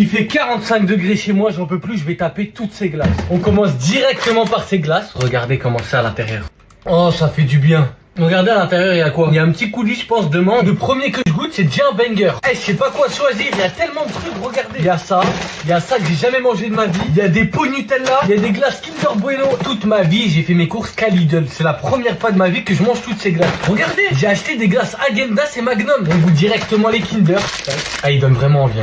Il fait 45 degrés chez moi, j'en peux plus, je vais taper toutes ces glaces. On commence directement par ces glaces. Regardez comment c'est à l'intérieur. Oh, ça fait du bien. Regardez à l'intérieur, il y a quoi? Il y a un petit coulis, je pense, de menthe. Le premier que je goûte, c'est déjà un banger. Eh, je sais pas quoi choisir, il y a tellement de trucs, regardez. Il y a ça que j'ai jamais mangé de ma vie. Il y a des pots Nutella, il y a des glaces Kinder Bueno. Toute ma vie, j'ai fait mes courses qu'à Lidl. C'est la première fois de ma vie que je mange toutes ces glaces. Regardez, j'ai acheté des glaces Häagen-Dazs et Magnum. On goûte directement les Kinder. Ah, il donne vraiment envie.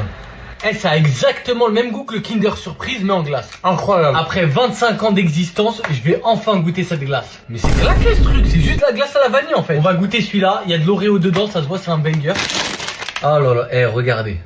Eh, ça a exactement le même goût que le Kinder Surprise mais en glace. Incroyable. Après 25 ans d'existence, je vais enfin goûter cette glace. Mais c'est claqué ce truc, c'est juste la glace à la vanille en fait. On va goûter celui-là, il y a de l'Oreo dedans, ça se voit, c'est un banger. Oh là là, eh, regardez.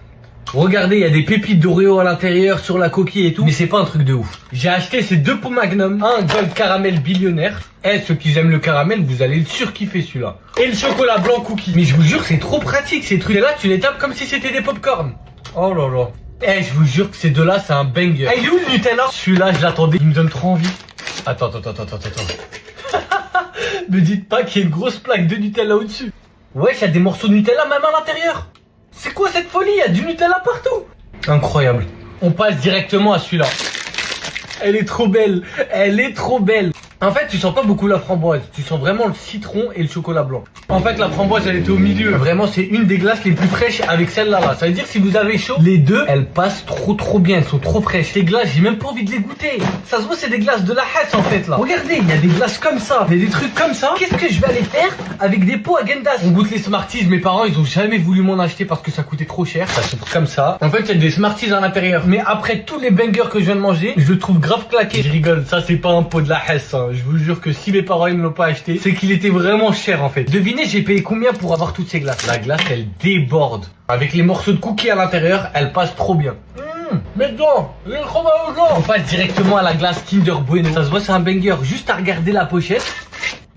Regardez, il y a des pépites d'Oreo à l'intérieur sur la coquille et tout. Mais c'est pas un truc de ouf. J'ai acheté ces deux pots Magnum, un Gold Caramel billionnaire. Eh, ceux qui aiment le caramel, vous allez le surkiffer celui-là. Et le chocolat blanc cookie. Mais je vous jure, c'est trop pratique ces trucs. Et là, tu les tapes comme si c'était des popcorn. Oh là là. Eh, je vous jure que ces deux-là, c'est un banger. Eh, il est où le Nutella? Celui-là, je l'attendais, il me donne trop envie. Attends. Me dites pas qu'il y a une grosse plaque de Nutella au-dessus. Ouais, il y a des morceaux de Nutella même à l'intérieur. C'est quoi cette folie? Il y a du Nutella partout. Incroyable. On passe directement à celui-là. Elle est trop belle. Elle est trop belle. En fait, tu sens pas beaucoup la framboise. Tu sens vraiment le citron et le chocolat blanc. En fait, la framboise, elle était au milieu. Vraiment, c'est une des glaces les plus fraîches avec celle-là. Ça veut dire que si vous avez chaud, les deux, elles passent trop bien. Elles sont trop fraîches. Ces glaces, j'ai même pas envie de les goûter. Ça se voit, c'est des glaces de la Hesse en fait là. Regardez, il y a des glaces comme ça. Il y a des trucs comme ça. Qu'est-ce que je vais aller faire avec des pots Häagen-Dazs? On goûte les Smarties. Mes parents, ils ont jamais voulu m'en acheter parce que ça coûtait trop cher. Ça se trouve comme ça. En fait, il y a des Smarties à l'intérieur. Mais après tous les bangers que je viens de manger, je le trouve grave claqué. Je rigole. Ça, c'est pas un pot de la Hesse. Hein. Je vous jure que si mes parents ils ne l'ont pas acheté, c'est qu'il était vraiment cher en fait. Devinez, j'ai payé combien pour avoir toutes ces glaces? La glace, elle déborde. Avec les morceaux de cookies à l'intérieur, elle passe trop bien. Mais dedans, on passe directement à la glace Kinder Bueno. Ça se voit, c'est un banger. Juste à regarder la pochette.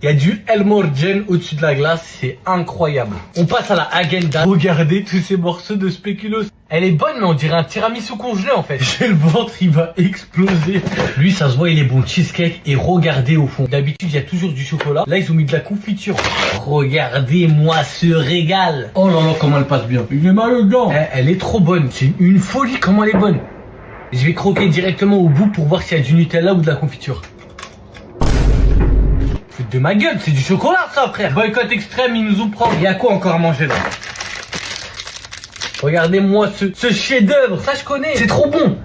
Il y a du Elmorgen au-dessus de la glace, c'est incroyable. On passe à la Häagen-Dazs. Regardez tous ces morceaux de spéculoos. Elle est bonne, mais on dirait un tiramisu congelé en fait. J'ai le ventre, il va exploser. Lui, ça se voit, il est bon cheesecake. Et regardez au fond. D'habitude, il y a toujours du chocolat. Là, ils ont mis de la confiture. Regardez-moi ce régal. Oh là là, comment elle passe bien. Il est mal dedans. Elle est trop bonne. C'est une folie comment elle est bonne. Je vais croquer directement au bout pour voir s'il y a du Nutella ou de la confiture. Foutre de ma gueule, c'est du chocolat ça frère. Boycott extrême, ils nous ont pris. Il y a quoi encore à manger là? Regardez-moi ce chef-d'œuvre, ça je connais. C'est trop bon.